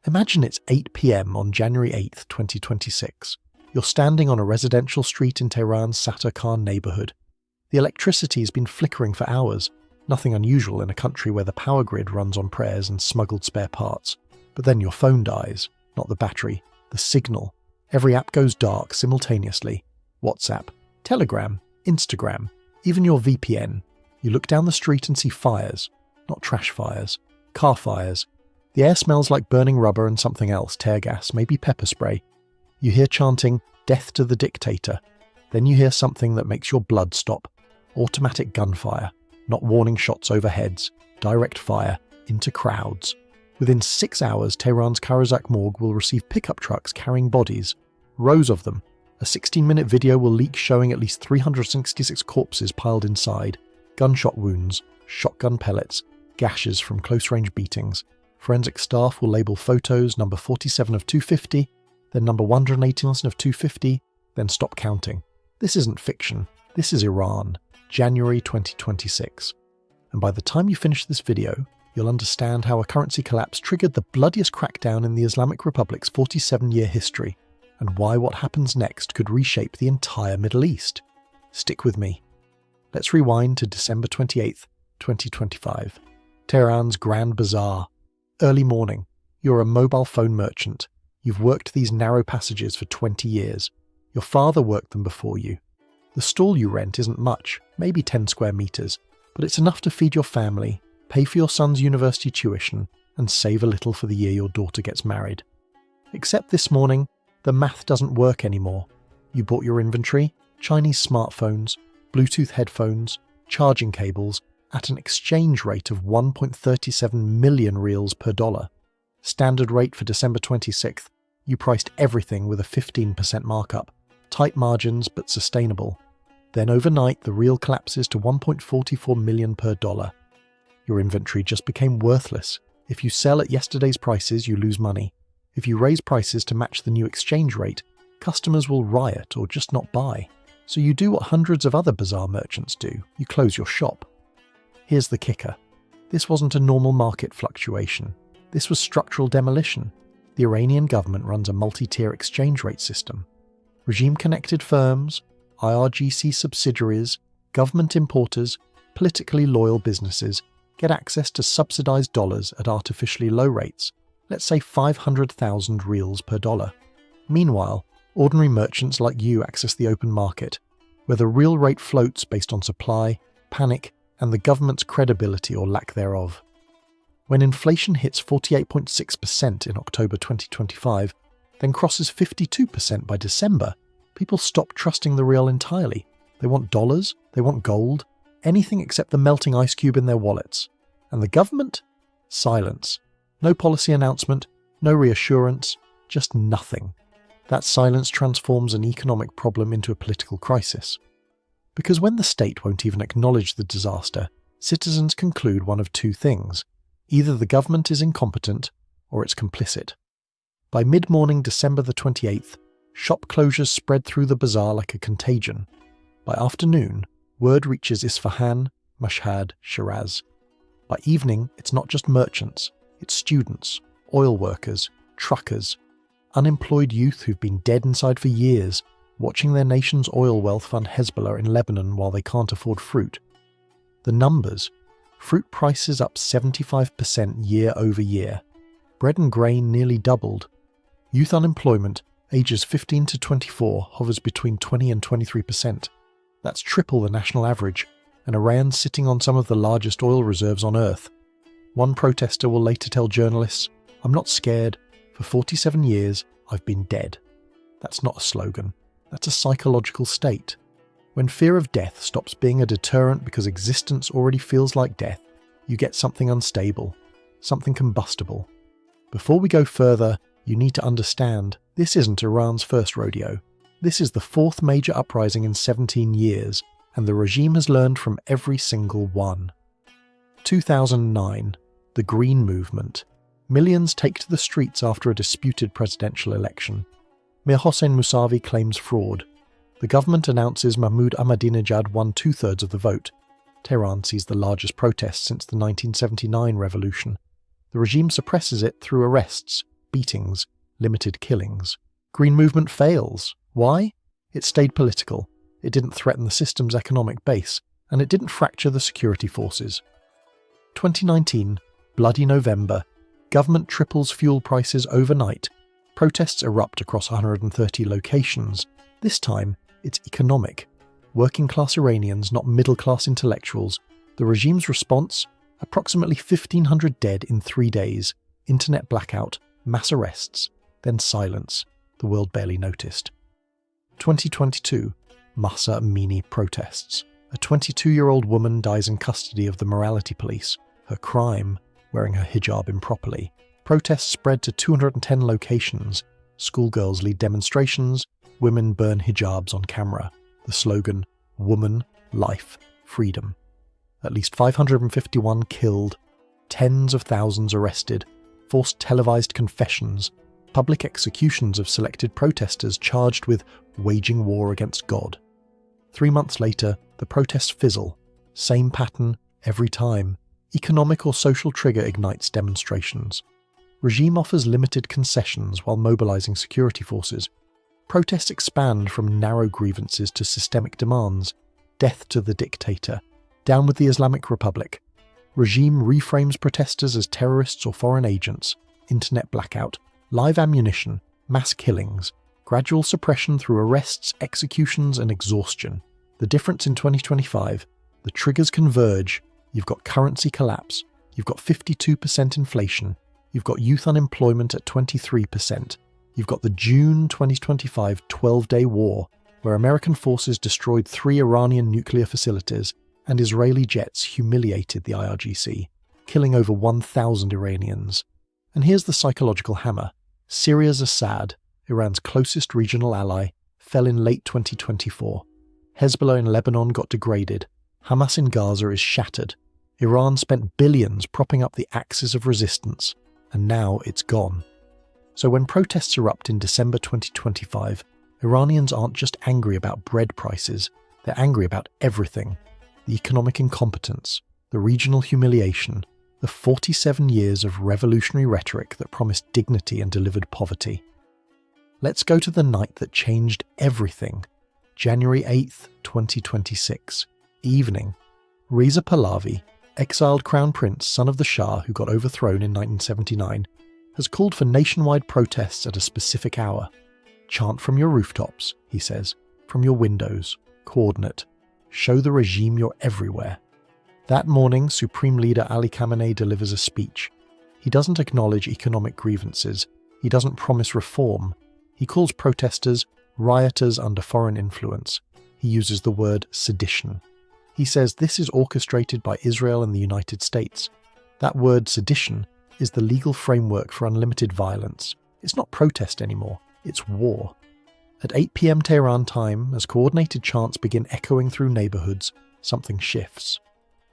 Imagine it's 8 p.m. on January 8th, 2026. You're standing on a residential street in Tehran's Sattar Khan neighborhood. The electricity has been flickering for hours, nothing unusual in a country where the power grid runs on prayers and smuggled spare parts. But then your phone dies, not the battery, the signal. Every app goes dark simultaneously. WhatsApp, Telegram, Instagram, even your VPN. You look down the street and see fires, not trash fires, car fires. The air smells like burning rubber and something else, tear gas, maybe pepper spray. You hear chanting, "Death to the dictator." Then you hear something that makes your blood stop. Automatic gunfire, not warning shots over heads, direct fire, into crowds. Within 6 hours, Tehran's Karazak morgue will receive pickup trucks carrying bodies, rows of them. A 16-minute video will leak showing at least 366 corpses piled inside, gunshot wounds, shotgun pellets, gashes from close-range beatings. Forensic staff will label photos number 47 of 250, then number 118 of 250, then stop counting. This isn't fiction. This is Iran, January 2026. And by the time you finish this video, you'll understand how a currency collapse triggered the bloodiest crackdown in the Islamic Republic's 47-year history, and why what happens next could reshape the entire Middle East. Stick with me. Let's rewind to December 28th, 2025. Tehran's Grand Bazaar. Early morning. You're a mobile phone merchant. You've worked these narrow passages for 20 years. Your father worked them before you. The stall you rent isn't much, maybe 10 square meters, but it's enough to feed your family, pay for your son's university tuition, and save a little for the year your daughter gets married. Except this morning, the math doesn't work anymore. You bought your inventory, Chinese smartphones, Bluetooth headphones, charging cables, at an exchange rate of 1.37 million reals per dollar. Standard rate for December 26th, you priced everything with a 15% markup. Tight margins, but sustainable. Then overnight, the real collapses to 1.44 million per dollar. Your inventory just became worthless. If you sell at yesterday's prices, you lose money. If you raise prices to match the new exchange rate, customers will riot or just not buy. So you do what hundreds of other bazaar merchants do. You close your shop. Here's the kicker. This wasn't a normal market fluctuation. This was structural demolition. The Iranian government runs a multi-tier exchange rate system. Regime-connected firms, IRGC subsidiaries, government importers, politically loyal businesses get access to subsidized dollars at artificially low rates, let's say 500,000 reals per dollar. Meanwhile, ordinary merchants like you access the open market, where the real rate floats based on supply, panic, and the government's credibility or lack thereof. When inflation hits 48.6% in October 2025, then crosses 52% by December, people stop trusting the real entirely. They want dollars, they want gold, anything except the melting ice cube in their wallets. And the government? Silence. No policy announcement, no reassurance, just nothing. That silence transforms an economic problem into a political crisis. Because when the state won't even acknowledge the disaster, citizens conclude one of two things. Either the government is incompetent, or it's complicit. By mid-morning December the 28th, shop closures spread through the bazaar like a contagion. By afternoon, word reaches Isfahan, Mashhad, Shiraz. By evening, it's not just merchants, it's students, oil workers, truckers, unemployed youth who've been dead inside for years, watching their nation's oil wealth fund Hezbollah in Lebanon while they can't afford fruit. The numbers: fruit prices up 75% year over year. Bread and grain nearly doubled. Youth unemployment, ages 15 to 24, hovers between 20 and 23%. That's triple the national average, and Iran's sitting on some of the largest oil reserves on Earth. One protester will later tell journalists, "I'm not scared. For 47 years, I've been dead." That's not a slogan. That's a psychological state. When fear of death stops being a deterrent because existence already feels like death, you get something unstable, something combustible. Before we go further, you need to understand this isn't Iran's first rodeo. This is the fourth major uprising in 17 years, and the regime has learned from every single one. 2009, the Green Movement. Millions take to the streets after a disputed presidential election. Mir Hossein Mousavi claims fraud. The government announces Mahmoud Ahmadinejad won 2/3 of the vote. Tehran sees the largest protest since the 1979 revolution. The regime suppresses it through arrests, beatings, limited killings. Green movement fails. Why? It stayed political. It didn't threaten the system's economic base, and it didn't fracture the security forces. 2019, bloody November. Government triples fuel prices overnight. Protests erupt across 130 locations. This time, it's economic. Working-class Iranians, not middle-class intellectuals. The regime's response? Approximately 1,500 dead in 3 days. Internet blackout, mass arrests, then silence. The world barely noticed. 2022, Mahsa Amini protests. A 22-year-old woman dies in custody of the morality police. Her crime? Wearing her hijab improperly. Protests spread to 210 locations. Schoolgirls lead demonstrations. Women burn hijabs on camera. The slogan, Woman, Life, Freedom. At least 551 killed. Tens of thousands arrested. Forced televised confessions. Public executions of selected protesters charged with waging war against God. 3 months later, the protests fizzle. Same pattern every time. Economic or social trigger ignites demonstrations. Regime offers limited concessions while mobilizing security forces. Protests expand from narrow grievances to systemic demands. Death to the dictator. Down with the Islamic Republic. Regime reframes protesters as terrorists or foreign agents. Internet blackout. Live ammunition. Mass killings. Gradual suppression through arrests, executions, and exhaustion. The difference in 2025. The triggers converge. You've got currency collapse. You've got 52% inflation. You've got youth unemployment at 23%. You've got the June 2025 12-day war, where American forces destroyed 3 Iranian nuclear facilities and Israeli jets humiliated the IRGC, killing over 1,000 Iranians. And here's the psychological hammer. Syria's Assad, Iran's closest regional ally, fell in late 2024. Hezbollah in Lebanon got degraded. Hamas in Gaza is shattered. Iran spent billions propping up the axis of resistance, and now it's gone. So when protests erupt in December 2025, Iranians aren't just angry about bread prices, they're angry about everything. The economic incompetence, the regional humiliation, the 47 years of revolutionary rhetoric that promised dignity and delivered poverty. Let's go to the night that changed everything. January 8th, 2026. Evening. Reza Pahlavi, exiled crown prince, son of the Shah who got overthrown in 1979, has called for nationwide protests at a specific hour. Chant from your rooftops, he says, from your windows. Coordinate. Show the regime you're everywhere. That morning, Supreme Leader Ali Khamenei delivers a speech. He doesn't acknowledge economic grievances. He doesn't promise reform. He calls protesters rioters under foreign influence. He uses the word sedition. He says this is orchestrated by Israel and the United States. That word sedition is the legal framework for unlimited violence. It's not protest anymore, it's war. At 8 p.m. Tehran time, as coordinated chants begin echoing through neighborhoods, something shifts.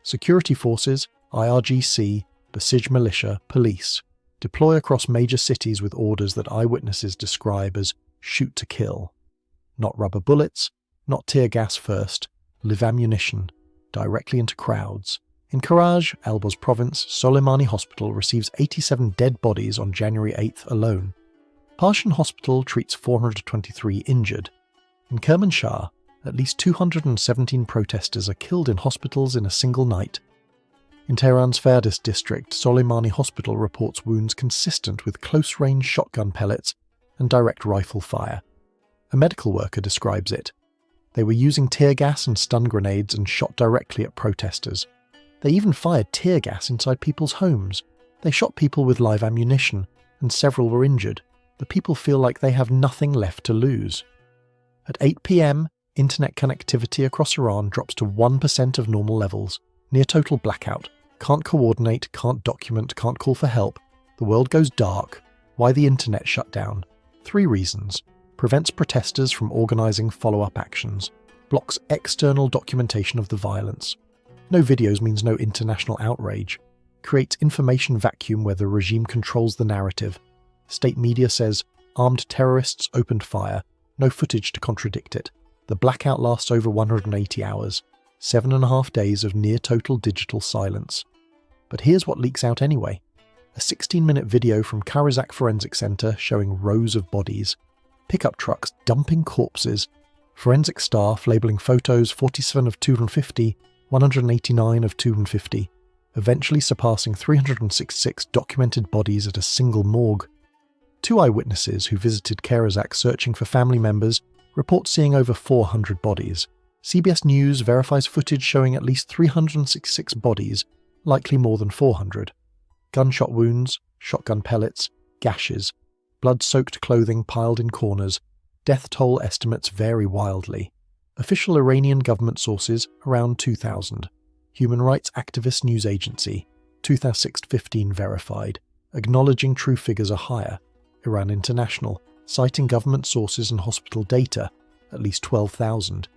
Security forces, IRGC, Basij militia, police, deploy across major cities with orders that eyewitnesses describe as shoot to kill. Not rubber bullets, not tear gas first, live ammunition, directly into crowds. In Karaj, Elboz province, Soleimani Hospital receives 87 dead bodies on January 8th alone. Parshan Hospital treats 423 injured. In Kermanshah, at least 217 protesters are killed in hospitals in a single night. In Tehran's Fardist district, Soleimani Hospital reports wounds consistent with close-range shotgun pellets and direct rifle fire. A medical worker describes it. They were using tear gas and stun grenades and shot directly at protesters. They even fired tear gas inside people's homes. They shot people with live ammunition, and several were injured. The people feel like they have nothing left to lose. At 8 p.m, internet connectivity across Iran drops to 1% of normal levels, near total blackout. Can't coordinate, can't document, can't call for help. The world goes dark. Why the internet shut down? 3 reasons. Prevents protesters from organising follow-up actions. Blocks external documentation of the violence. No videos means no international outrage. Creates information vacuum where the regime controls the narrative. State media says, armed terrorists opened fire. No footage to contradict it. The blackout lasts over 180 hours. 7.5 days of near-total digital silence. But here's what leaks out anyway. A 16-minute video from Karizak Forensic Center showing rows of bodies. Pickup trucks dumping corpses. Forensic staff labeling photos 47 of 250, 189 of 250, eventually surpassing 366 documented bodies at a single morgue. 2 eyewitnesses who visited Karizak searching for family members report seeing over 400 bodies. CBS News verifies footage showing at least 366 bodies, likely more than 400. Gunshot wounds, shotgun pellets, gashes, blood-soaked clothing piled in corners. Death toll estimates vary wildly. Official Iranian government sources, around 2,000. Human rights activist news agency, 2015 verified, acknowledging true figures are higher. Iran International, citing government sources and hospital data, at least 12,000.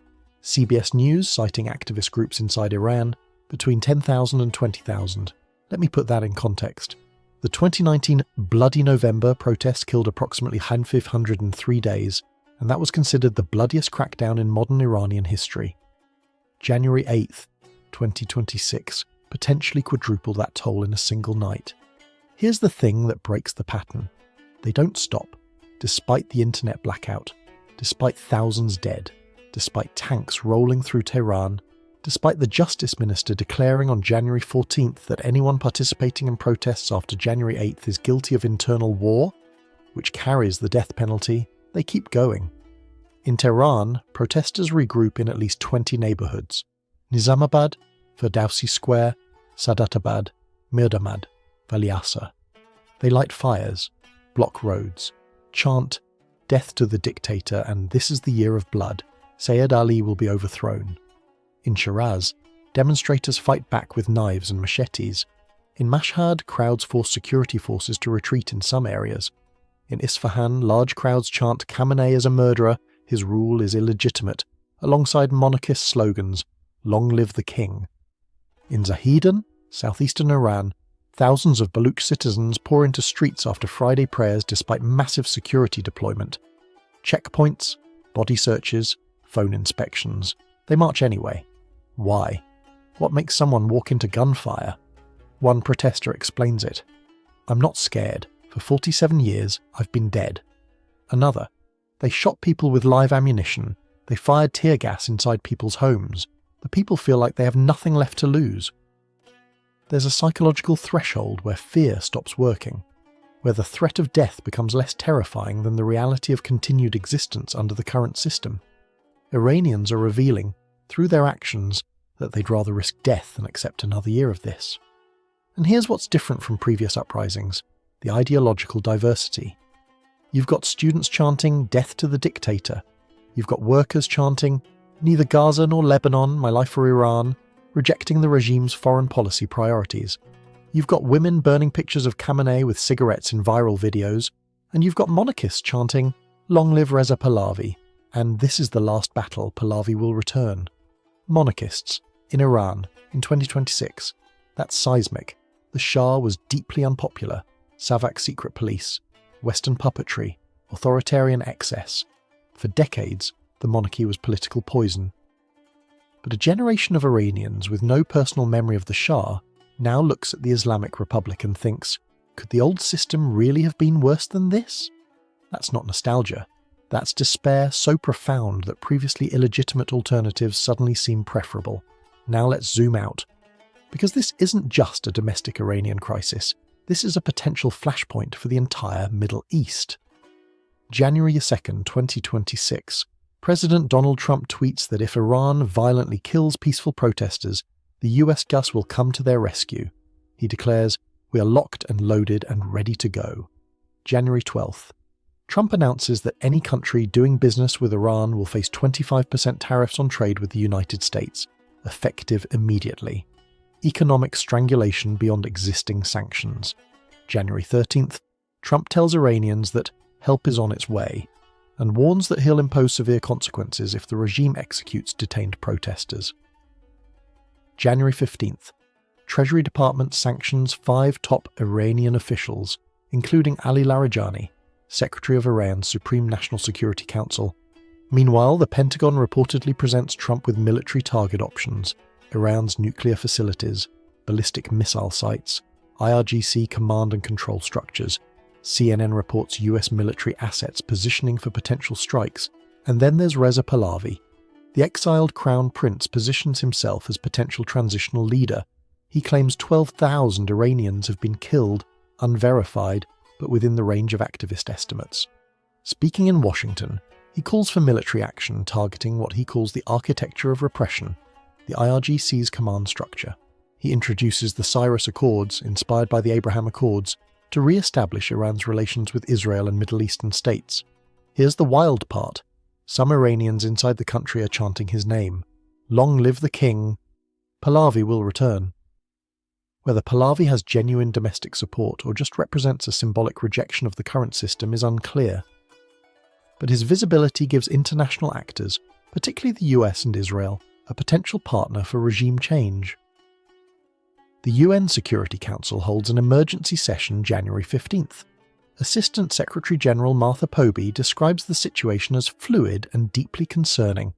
CBS News, citing activist groups inside Iran, between 10,000 and 20,000. Let me put that in context. The 2019 Bloody November protests killed approximately 500 in 3 days, and that was considered the bloodiest crackdown in modern Iranian history. January 8th, 2026, potentially quadruple that toll in a single night. Here's the thing that breaks the pattern. They don't stop, despite the internet blackout, despite thousands dead, despite tanks rolling through Tehran, despite the Justice Minister declaring on January 14th that anyone participating in protests after January 8th is guilty of internal war, which carries the death penalty. They keep going. In Tehran, protesters regroup in at least 20 neighbourhoods: Nizamabad, Ferdowsi Square, Sadatabad, Mirdamad, Valiasa. They light fires, block roads, chant, "Death to the dictator," and "This is the year of blood. Sayyid Ali will be overthrown." In Shiraz, demonstrators fight back with knives and machetes. In Mashhad, crowds force security forces to retreat in some areas. In Isfahan, large crowds chant Khamenei is a murderer, his rule is illegitimate, alongside monarchist slogans, "Long live the king." In Zahedan, southeastern Iran, thousands of Baluch citizens pour into streets after Friday prayers despite massive security deployment. Checkpoints, body searches, phone inspections. They march anyway. Why? What makes someone walk into gunfire? One protester explains it. "I'm not scared. For 47 years, I've been dead." Another. "They shot people with live ammunition. They fired tear gas inside people's homes. The people feel like they have nothing left to lose." There's a psychological threshold where fear stops working, where the threat of death becomes less terrifying than the reality of continued existence under the current system. Iranians are revealing, through their actions, that they'd rather risk death than accept another year of this. And here's what's different from previous uprisings: the ideological diversity. You've got students chanting "Death to the dictator." You've got workers chanting "Neither Gaza nor Lebanon, my life for Iran," rejecting the regime's foreign policy priorities. You've got women burning pictures of Khamenei with cigarettes in viral videos, and you've got monarchists chanting "Long live Reza Pahlavi," and "This is the last battle, Pahlavi will return." Monarchists, in Iran, in 2026. That's seismic. The Shah was deeply unpopular. Savak secret police, Western puppetry, authoritarian excess. For decades, the monarchy was political poison. But a generation of Iranians with no personal memory of the Shah now looks at the Islamic Republic and thinks, could the old system really have been worse than this? That's not nostalgia. That's despair so profound that previously illegitimate alternatives suddenly seem preferable. Now let's zoom out. Because this isn't just a domestic Iranian crisis. This is a potential flashpoint for the entire Middle East. January 2nd, 2026. President Donald Trump tweets that if Iran violently kills peaceful protesters, the US Gus will come to their rescue. He declares, "We are locked and loaded and ready to go." January 12th. Trump announces that any country doing business with Iran will face 25% tariffs on trade with the United States, effective immediately. Economic strangulation beyond existing sanctions. January 13th. Trump tells Iranians that help is on its way, and warns that he'll impose severe consequences if the regime executes detained protesters. January 15th. Treasury Department sanctions 5 top Iranian officials, including Ali Larijani, Secretary of Iran's Supreme National Security Council. Meanwhile, the Pentagon reportedly presents Trump with military target options: Iran's nuclear facilities, ballistic missile sites, IRGC command and control structures. CNN reports US military assets positioning for potential strikes. And then there's Reza Pahlavi. The exiled crown prince positions himself as potential transitional leader. He claims 12,000 Iranians have been killed, unverified, but within the range of activist estimates. Speaking in Washington, he calls for military action targeting what he calls the architecture of repression, the IRGC's command structure. He introduces the Cyrus Accords, inspired by the Abraham Accords, to re-establish Iran's relations with Israel and Middle Eastern states. Here's the wild part. Some Iranians inside the country are chanting his name. Long live the king. Pahlavi will return. Whether Pahlavi has genuine domestic support or just represents a symbolic rejection of the current system is unclear. But his visibility gives international actors, particularly the US and Israel, a potential partner for regime change. The UN Security Council holds an emergency session January 15th. Assistant Secretary-General Martha Pobey describes the situation as fluid and deeply concerning,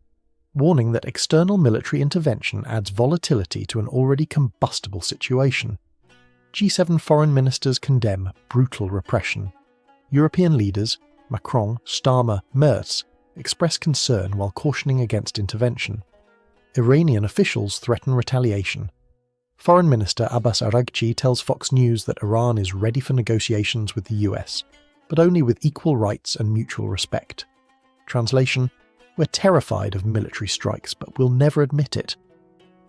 warning that external military intervention adds volatility to an already combustible situation. G7 foreign ministers condemn brutal repression. European leaders, Macron, Starmer, Merz, express concern while cautioning against intervention. Iranian officials threaten retaliation. Foreign Minister Abbas Araghchi tells Fox News that Iran is ready for negotiations with the US, but only with equal rights and mutual respect. Translation: we're terrified of military strikes, but we'll never admit it.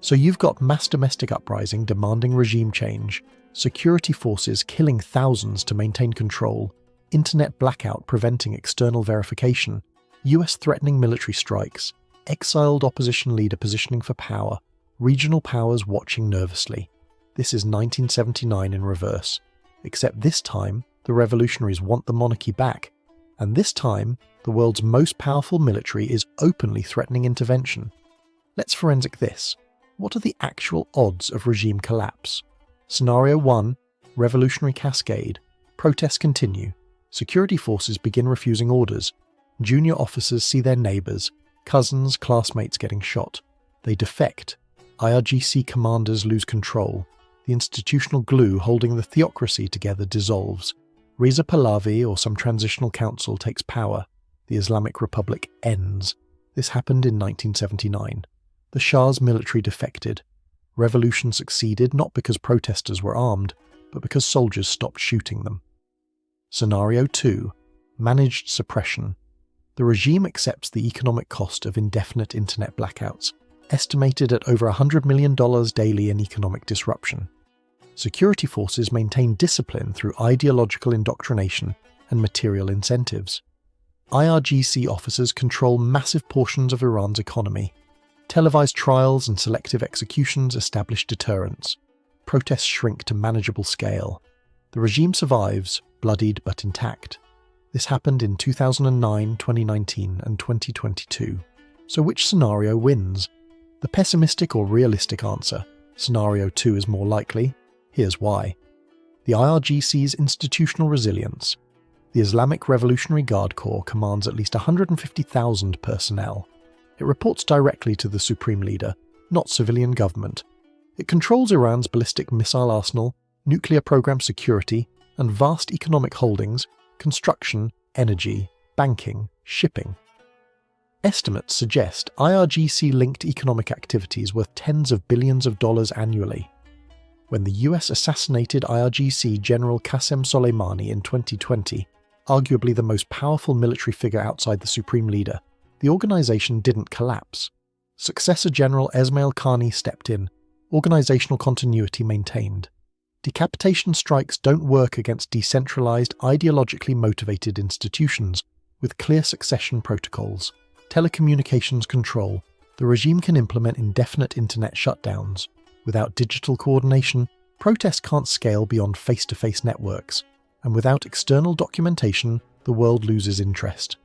So you've got mass domestic uprising demanding regime change, security forces killing thousands to maintain control, internet blackout preventing external verification, US threatening military strikes, exiled opposition leader positioning for power, regional powers watching nervously. This is 1979 in reverse. Except this time, the revolutionaries want the monarchy back. And this time, the world's most powerful military is openly threatening intervention. Let's forensic this. What are the actual odds of regime collapse? Scenario 1. Revolutionary cascade. Protests continue. Security forces begin refusing orders. Junior officers see their neighbours, cousins, classmates getting shot. They defect. IRGC commanders lose control. The institutional glue holding the theocracy together dissolves. Reza Pahlavi or some transitional council takes power. The Islamic Republic ends. This happened in 1979. The Shah's military defected. Revolution succeeded not because protesters were armed, but because soldiers stopped shooting them. Scenario 2. Managed suppression. The regime accepts the economic cost of indefinite internet blackouts, estimated at over $100 million daily in economic disruption. Security forces maintain discipline through ideological indoctrination and material incentives. IRGC officers control massive portions of Iran's economy. Televised trials and selective executions establish deterrence. Protests shrink to manageable scale. The regime survives, bloodied but intact. This happened in 2009, 2019, and 2022. So which scenario wins? The pessimistic or realistic answer, Scenario 2 is more likely. Here's why. The IRGC's institutional resilience. The Islamic Revolutionary Guard Corps commands at least 150,000 personnel. It reports directly to the supreme leader, not civilian government. It controls Iran's ballistic missile arsenal, nuclear program security, and vast economic holdings, construction, energy, banking, shipping. Estimates suggest IRGC-linked economic activities worth tens of billions of dollars annually. When the US assassinated IRGC General Qasem Soleimani in 2020, arguably the most powerful military figure outside the supreme leader, the organization didn't collapse. Successor General Esmail Khani stepped in, organizational continuity maintained. Decapitation strikes don't work against decentralized, ideologically motivated institutions with clear succession protocols. Telecommunications control. The regime can implement indefinite internet shutdowns. Without digital coordination, protests can't scale beyond face-to-face networks. And without external documentation, the world loses interest.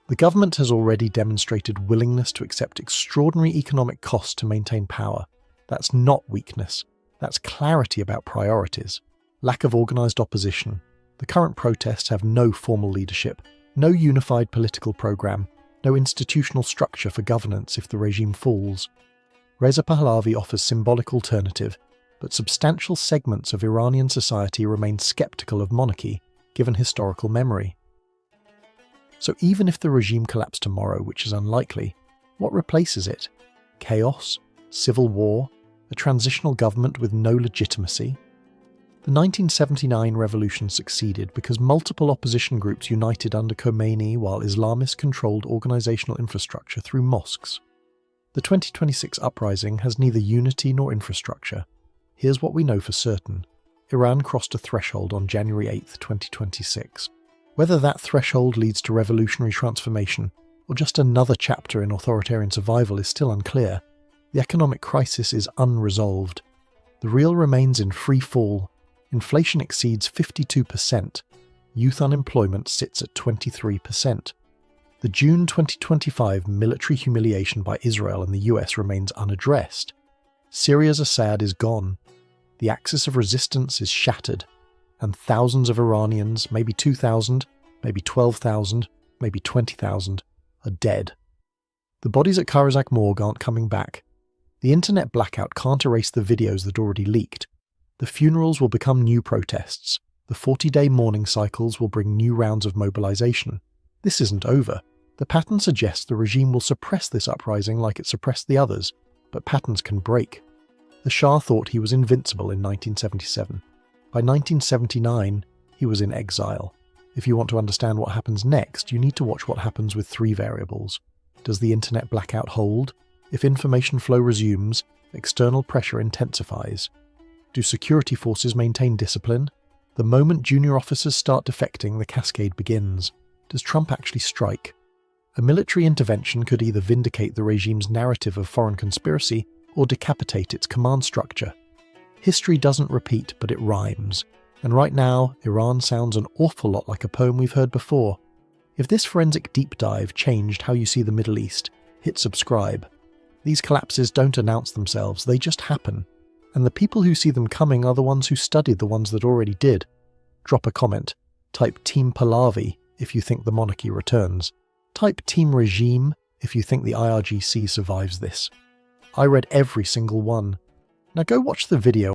The government has already demonstrated willingness to accept extraordinary economic costs to maintain power. That's not weakness. That's clarity about priorities. Lack of organised opposition. The current protests have no formal leadership, no unified political programme, no institutional structure for governance if the regime falls. Reza Pahlavi offers symbolic alternative. but substantial segments of Iranian society remain skeptical of monarchy, given historical memory. So even if the regime collapsed tomorrow, which is unlikely, what replaces it? Chaos? Civil war? A transitional government with no legitimacy? The 1979 revolution succeeded because multiple opposition groups united under Khomeini while Islamists controlled organizational infrastructure through mosques. The 2026 uprising has neither unity nor infrastructure. Here's what we know for certain. Iran crossed a threshold on January 8, 2026. Whether that threshold leads to revolutionary transformation or just another chapter in authoritarian survival is still unclear. The economic crisis is unresolved. The rial remains in free fall. Inflation exceeds 52%. Youth unemployment sits at 23%. The June 2025 military humiliation by Israel and the US remains unaddressed. Syria's Assad is gone. The axis of resistance is shattered. And thousands of Iranians, maybe 2,000, maybe 12,000, maybe 20,000, are dead. The bodies at Karzak morgue aren't coming back. The internet blackout can't erase the videos that already leaked. The funerals will become new protests. The 40-day mourning cycles will bring new rounds of mobilization. This isn't over. The pattern suggests the regime will suppress this uprising like it suppressed the others, but patterns can break. The Shah thought he was invincible in 1977. By 1979, he was in exile. If you want to understand what happens next, you need to watch what happens with three variables. Does the internet blackout hold? If information flow resumes, external pressure intensifies. Do security forces maintain discipline? The moment junior officers start defecting, the cascade begins. Does Trump actually strike? A military intervention could either vindicate the regime's narrative of foreign conspiracy or decapitate its command structure. History doesn't repeat, but it rhymes. And right now, Iran sounds an awful lot like a poem we've heard before. If this forensic deep dive changed how you see the Middle East, hit subscribe. These collapses don't announce themselves, they just happen. And the people who see them coming are the ones who studied the ones that already did. Drop a comment. Type Team Pahlavi if you think the monarchy returns. Type Team Regime if you think the IRGC survives this. I read every single one. Now go watch the video